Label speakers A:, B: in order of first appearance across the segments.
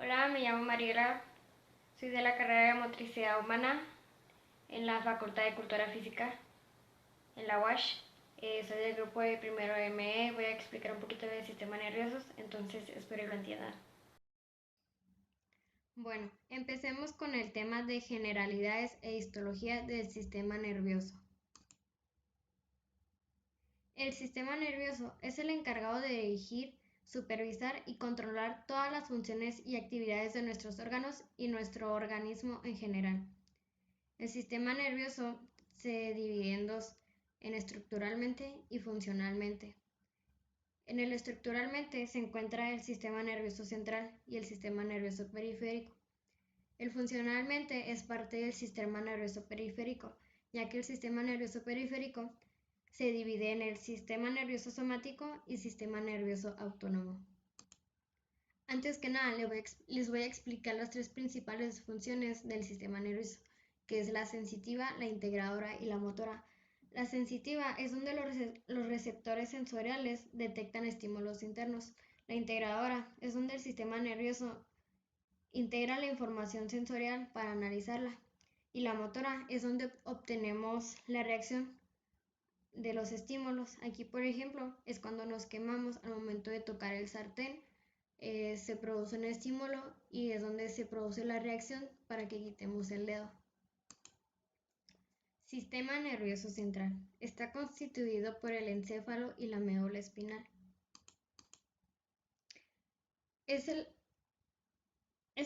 A: Hola, me llamo Mariela, soy de la carrera de Motricidad Humana en la Facultad de Cultura Física, en la UASH. Soy del grupo de primero ME, voy a explicar un poquito del sistema nervioso, entonces espero que lo entiendan. Bueno, empecemos con el tema de generalidades e histología del sistema nervioso. El sistema nervioso es el encargado de dirigir, supervisar y controlar todas las funciones y actividades de nuestros órganos y nuestro organismo en general. El sistema nervioso se divide en dos, en estructuralmente y funcionalmente. En el estructuralmente se encuentra el sistema nervioso central y el sistema nervioso periférico. El funcionalmente es parte del sistema nervioso periférico, ya que el sistema nervioso periférico se divide en el sistema nervioso somático y sistema nervioso autónomo. Antes que nada, les voy a explicar las tres principales funciones del sistema nervioso, que es la sensitiva, la integradora y la motora. La sensitiva es donde los receptores sensoriales detectan estímulos internos. La integradora es donde el sistema nervioso integra la información sensorial para analizarla. Y la motora es donde obtenemos la reacción de los estímulos. Aquí, por ejemplo, es cuando nos quemamos al momento de tocar el sartén. Se produce un estímulo y es donde se produce la reacción para que quitemos el dedo. Sistema nervioso central. Está constituido por el encéfalo y la médula espinal. Es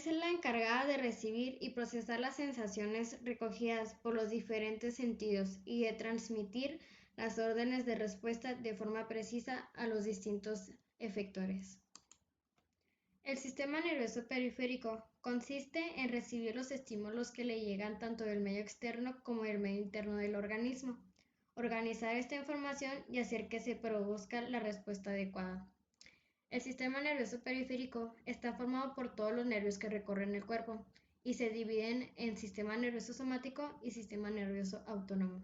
A: la encargada de recibir y procesar las sensaciones recogidas por los diferentes sentidos y de transmitir las órdenes de respuesta de forma precisa a los distintos efectores. El sistema nervioso periférico consiste en recibir los estímulos que le llegan tanto del medio externo como del medio interno del organismo, organizar esta información y hacer que se produzca la respuesta adecuada. El sistema nervioso periférico está formado por todos los nervios que recorren el cuerpo y se dividen en sistema nervioso somático y sistema nervioso autónomo.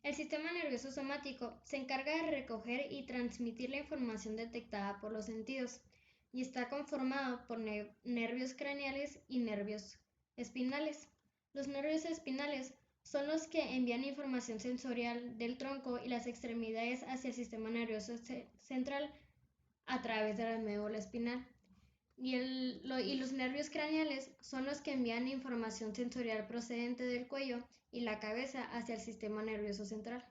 A: El sistema nervioso somático se encarga de recoger y transmitir la información detectada por los sentidos y está conformado por nervios craneales y nervios espinales. Los nervios espinales son los que envían información sensorial del tronco y las extremidades hacia el sistema nervioso central a través de la médula espinal. Y los nervios craneales son los que envían información sensorial procedente del cuello y la cabeza hacia el sistema nervioso central.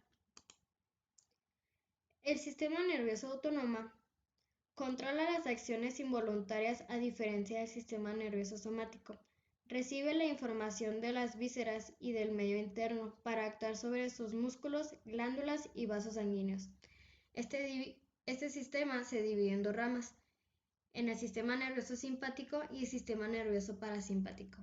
A: El sistema nervioso autónomo controla las acciones involuntarias a diferencia del sistema nervioso somático. Recibe la información de las vísceras y del medio interno para actuar sobre sus músculos, glándulas y vasos sanguíneos. Este sistema se divide en dos ramas, en el sistema nervioso simpático y el sistema nervioso parasimpático.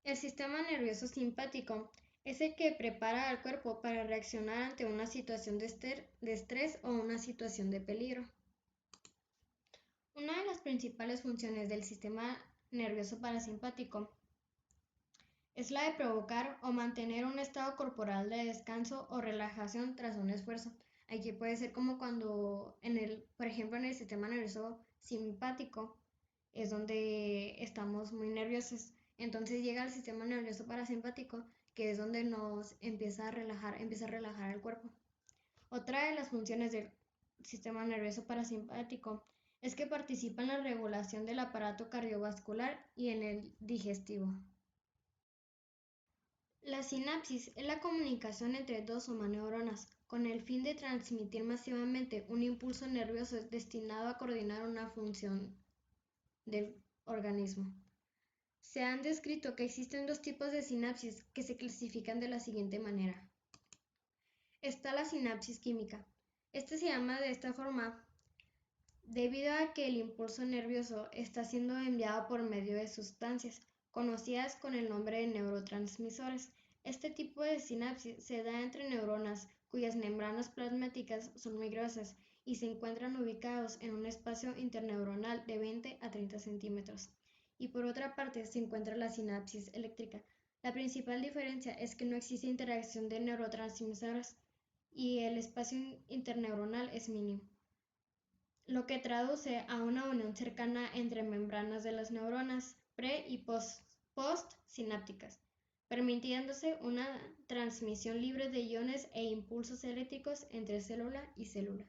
A: El sistema nervioso simpático es el que prepara al cuerpo para reaccionar ante una situación de estrés o una situación de peligro. Una de las principales funciones del sistema nervioso parasimpático es la de provocar o mantener un estado corporal de descanso o relajación tras un esfuerzo. Aquí puede ser como cuando, por ejemplo, en el sistema nervioso simpático es donde estamos muy nerviosos. Entonces llega el sistema nervioso parasimpático, que es donde nos empieza a relajar el cuerpo. Otra de las funciones del sistema nervioso parasimpático es que participa en la regulación del aparato cardiovascular y en el digestivo. La sinapsis es la comunicación entre dos o más neuronas, con el fin de transmitir masivamente un impulso nervioso destinado a coordinar una función del organismo. Se han descrito que existen dos tipos de sinapsis que se clasifican de la siguiente manera. Está la sinapsis química. Este se llama de esta forma debido a que el impulso nervioso está siendo enviado por medio de sustancias conocidas con el nombre de neurotransmisores. Este tipo de sinapsis se da entre neuronas cuyas membranas plasmáticas son muy gruesas y se encuentran ubicados en un espacio interneuronal de 20 a 30 centímetros. Y por otra parte se encuentra la sinapsis eléctrica. La principal diferencia es que no existe interacción de neurotransmisores y el espacio interneuronal es mínimo. lo que traduce a una unión cercana entre membranas de las neuronas pre- y postsinápticas, permitiéndose una transmisión libre de iones e impulsos eléctricos entre célula y célula.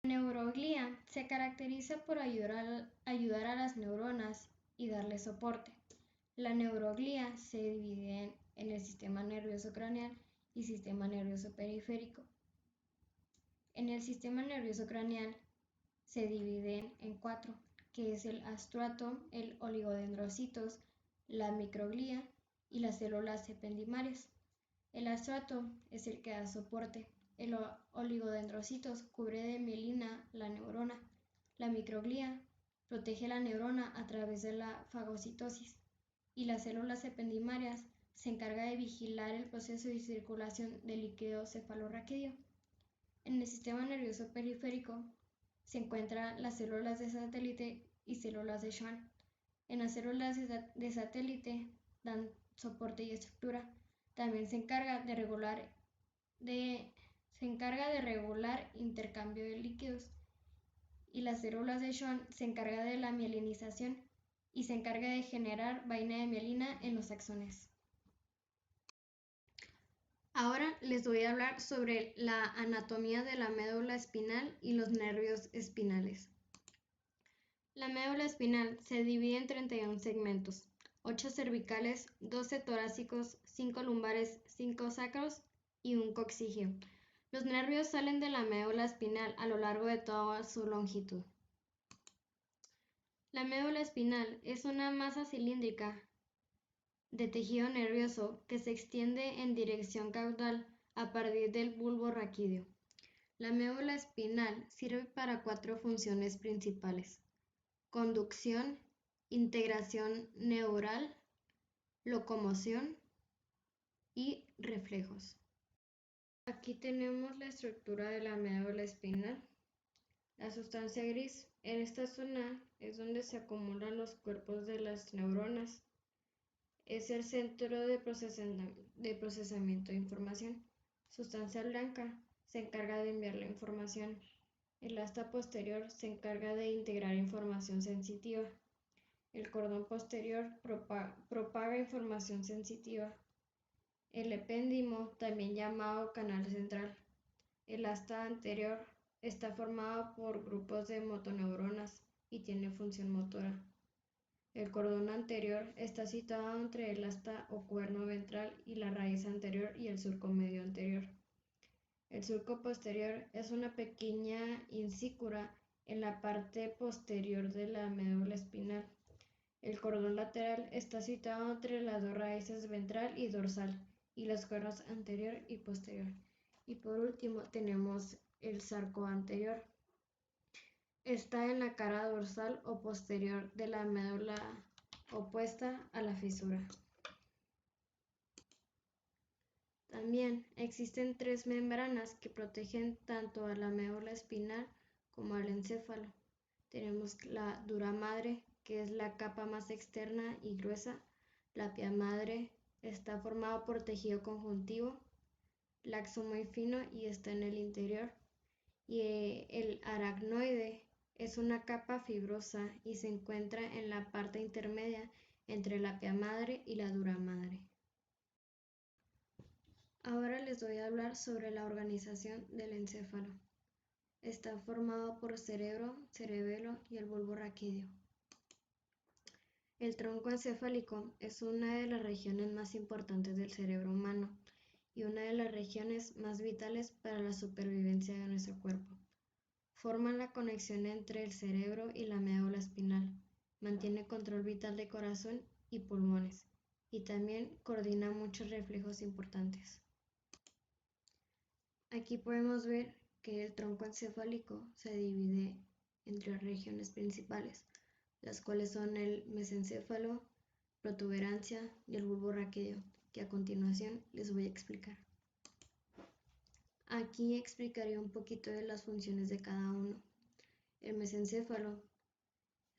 A: La neuroglía se caracteriza por ayudar a las neuronas y darle soporte. La neuroglía se divide en el sistema nervioso craneal y sistema nervioso periférico. En el sistema nervioso craneal se dividen en cuatro, que es el astruato, el oligodendrocitos, la microglía y las células ependimarias. El astruato es el que da soporte. El oligodendrocitos cubre de mielina la neurona. La microglía protege la neurona a través de la fagocitosis. Y las células ependimarias se encarga de vigilar el proceso de circulación del líquido cefalorraquídeo. En el sistema nervioso periférico se encuentran las células de satélite y células de Schwann. En las células de satélite dan soporte y estructura. También se encarga de regular intercambio de líquidos. Y las células de Schwann se encarga de la mielinización y se encarga de generar vaina de mielina en los axones. Ahora les voy a hablar sobre la anatomía de la médula espinal y los nervios espinales. La médula espinal se divide en 31 segmentos, 8 cervicales, 12 torácicos, 5 lumbares, 5 sacros y un coccígeo. Los nervios salen de la médula espinal a lo largo de toda su longitud. La médula espinal es una masa cilíndrica de tejido nervioso que se extiende en dirección caudal a partir del bulbo raquídeo. La médula espinal sirve para 4 funciones principales: conducción, integración neural, locomoción y reflejos. Aquí tenemos la estructura de la médula espinal. La sustancia gris. En esta zona es donde se acumulan los cuerpos de las neuronas. Es el centro de procesamiento de información. Sustancia blanca se encarga de enviar la información. El asta posterior se encarga de integrar información sensitiva. El cordón posterior propaga información sensitiva. El epéndimo, también llamado canal central. El asta anterior está formado por grupos de motoneuronas y tiene función motora. El cordón anterior está situado entre el asta o cuerno ventral y la raíz anterior y el surco medio anterior. El surco posterior es una pequeña insícula en la parte posterior de la médula espinal. El cordón lateral está situado entre las dos raíces ventral y dorsal y los cuernos anterior y posterior. Y por último tenemos el sarco anterior. Está en la cara dorsal o posterior de la médula opuesta a la fisura. También existen 3 membranas que protegen tanto a la médula espinal como al encéfalo. Tenemos la dura madre, que es la capa más externa y gruesa. La pia madre está formada por tejido conjuntivo. Laxo muy fino y está en el interior. Y el aracnoide es una capa fibrosa y se encuentra en la parte intermedia entre la pia madre y la dura madre. Ahora les voy a hablar sobre la organización del encéfalo. Está formado por cerebro, cerebelo y el bulbo raquídeo. El tronco encefálico es una de las regiones más importantes del cerebro humano y una de las regiones más vitales para la supervivencia de nuestro cuerpo. Forma la conexión entre el cerebro y la médula espinal, mantiene control vital de corazón y pulmones, y también coordina muchos reflejos importantes. Aquí podemos ver que el tronco encefálico se divide en 3 regiones principales, las cuales son el mesencéfalo, protuberancia y el bulbo raquídeo, que a continuación les voy a explicar. Aquí explicaré un poquito de las funciones de cada uno. El mesencéfalo,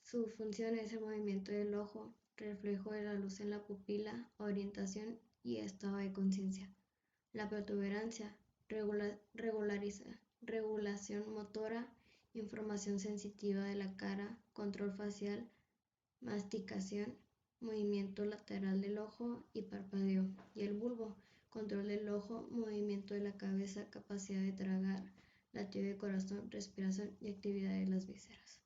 A: su función es el movimiento del ojo, reflejo de la luz en la pupila, orientación y estado de conciencia. La protuberancia, regulación motora información sensitiva de la cara, control facial, masticación, movimiento lateral del ojo y parpadeo, y el bulbo, control del ojo, movimiento de la cabeza, capacidad de tragar, latido de corazón, respiración y actividad de las vísceras.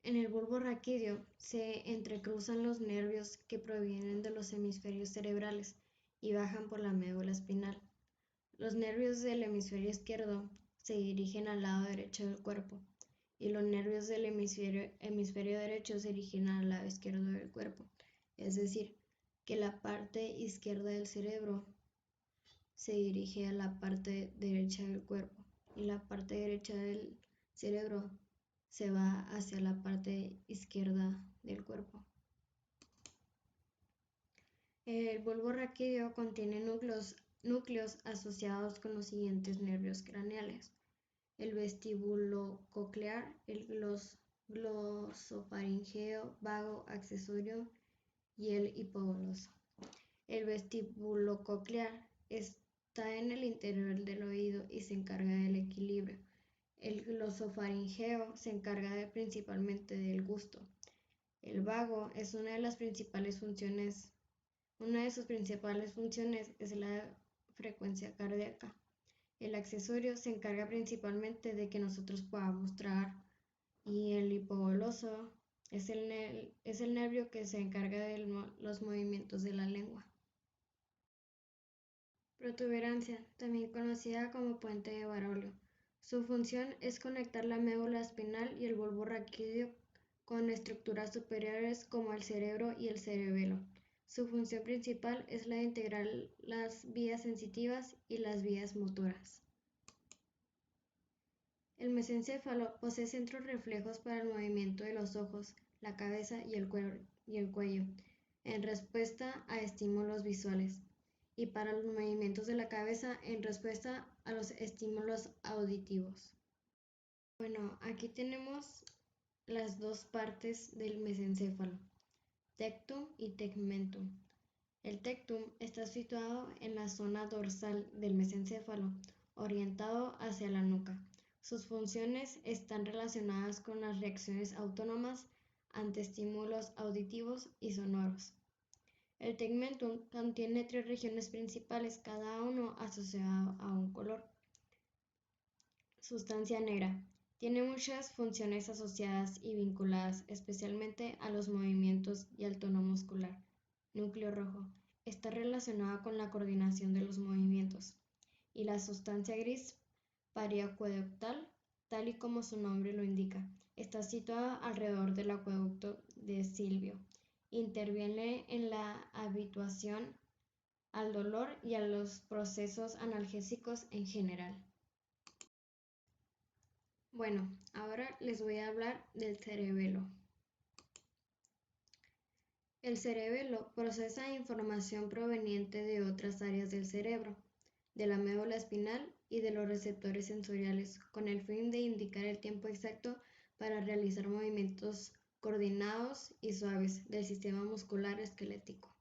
A: En el bulbo raquídeo se entrecruzan los nervios que provienen de los hemisferios cerebrales y bajan por la médula espinal. Los nervios del hemisferio izquierdo se dirigen al lado derecho del cuerpo y los nervios del hemisferio derecho se dirigen al lado izquierdo del cuerpo. Es decir, que la parte izquierda del cerebro se dirige a la parte derecha del cuerpo y la parte derecha del cerebro se va hacia la parte izquierda del cuerpo. El bulbo raquídeo contiene núcleos asociados con los siguientes nervios craneales: el vestibulococlear, el glosofaringeo, vago, accesorio y el hipogloso. El vestibulococlear está en el interior del oído y se encarga del equilibrio. El glosofaringeo se encarga principalmente del gusto. El vago es una de sus principales funciones es la frecuencia cardíaca. El accesorio se encarga principalmente de que nosotros podamos tragar, y el hipogloso es el nervio que se encarga de los movimientos de la lengua. Protuberancia, también conocida como puente de Barolio. Su función es conectar la médula espinal y el bulbo raquídeo con estructuras superiores como el cerebro y el cerebelo. Su función principal es la de integrar las vías sensitivas y las vías motoras. El mesencéfalo posee centros reflejos para el movimiento de los ojos, la cabeza y el cuello, en respuesta a estímulos visuales, y para los movimientos de la cabeza en respuesta a los estímulos auditivos. Bueno, aquí tenemos las dos partes del mesencéfalo, tectum y tegmentum. El tectum está situado en la zona dorsal del mesencéfalo, orientado hacia la nuca. Sus funciones están relacionadas con las reacciones autónomas ante estímulos auditivos y sonoros. El tegmentum contiene 3 regiones principales, cada uno asociado a un color. Sustancia negra. Tiene muchas funciones asociadas y vinculadas especialmente a los movimientos y al tono muscular. Núcleo rojo. Está relacionado con la coordinación de los movimientos. Y la sustancia gris, periacueductal, tal y como su nombre lo indica, está situada alrededor del acueducto de Silvio. Interviene en la habituación al dolor y a los procesos analgésicos en general. Bueno, ahora les voy a hablar del cerebelo. El cerebelo procesa información proveniente de otras áreas del cerebro, de la médula espinal y de los receptores sensoriales, con el fin de indicar el tiempo exacto para realizar movimientos coordinados y suaves del sistema muscular esquelético.